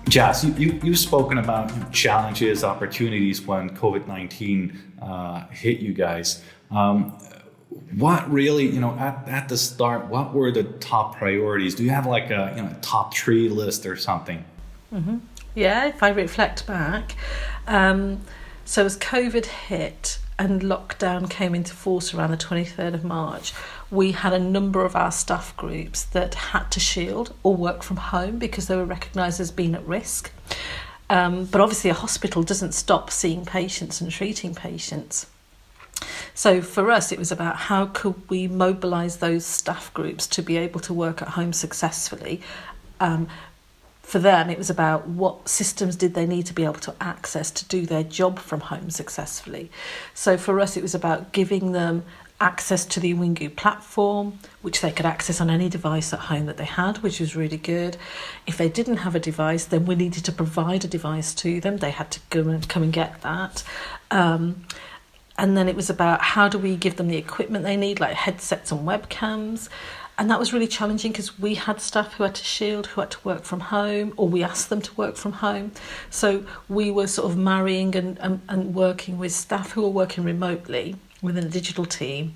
Jas, you've spoken about challenges, opportunities when COVID-19 hit you guys. What really, at the start, what were the top priorities? Do you have like a top 3 list or something? Mm-hmm. Yeah, if I reflect back, so as COVID hit and lockdown came into force around the 23rd of March, we had a number of our staff groups that had to shield or work from home because they were recognised as being at risk. But obviously a hospital doesn't stop seeing patients and treating patients. So for us, it was about how could we mobilise those staff groups to be able to work at home successfully. For them, it was about what systems did they need to be able to access to do their job from home successfully. So for us, it was about giving them access to the Awingu platform, which they could access on any device at home that they had, which was really good. If they didn't have a device, then we needed to provide a device to them. They had to come and get that. And then it was about how do we give them the equipment they need, like headsets and webcams. And that was really challenging because we had staff who had to shield, who had to work from home, or we asked them to work from home. So we were sort of marrying and working with staff who were working remotely within a digital team,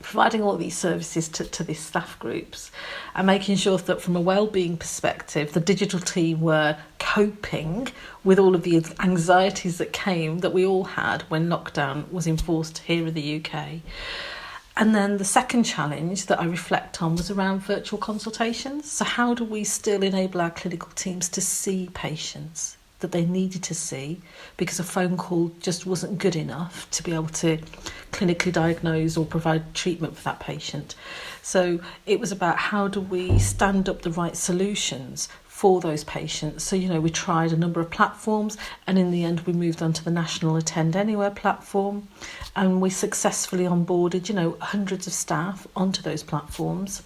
providing all of these services to these staff groups and making sure that from a wellbeing perspective, the digital team were coping with all of the anxieties that we all had when lockdown was enforced here in the UK. And then the second challenge that I reflect on was around virtual consultations. So how do we still enable our clinical teams to see patients that they needed to see because a phone call just wasn't good enough to be able to clinically diagnose or provide treatment for that patient. So it was about how do we stand up the right solutions for those patients. So, we tried a number of platforms and in the end we moved on to the National Attend Anywhere platform and we successfully onboarded, hundreds of staff onto those platforms.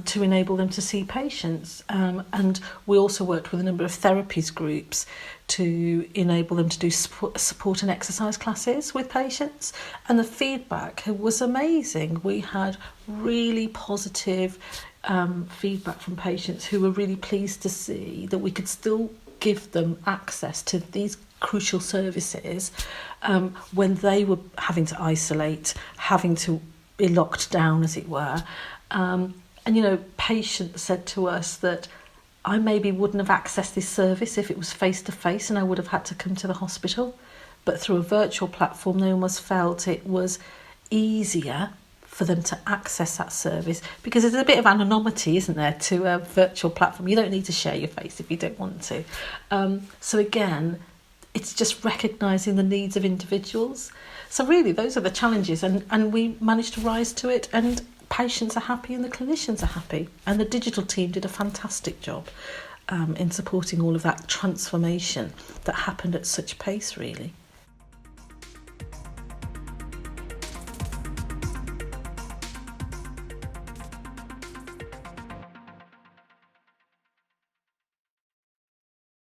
To enable them to see patients. And we also worked with a number of therapies groups to enable them to do support and exercise classes with patients. And the feedback was amazing. We had really positive feedback from patients who were really pleased to see that we could still give them access to these crucial services when they were having to isolate, having to be locked down, as it were. And, patients said to us that I maybe wouldn't have accessed this service if it was face-to-face and I would have had to come to the hospital. But through a virtual platform, they almost felt it was easier for them to access that service because there's a bit of anonymity, isn't there, to a virtual platform. You don't need to share your face if you don't want to. So again, it's just recognising the needs of individuals. So really, those are the challenges and we managed to rise to it and patients are happy and the clinicians are happy. And the digital team did a fantastic job in supporting all of that transformation that happened at such pace, really.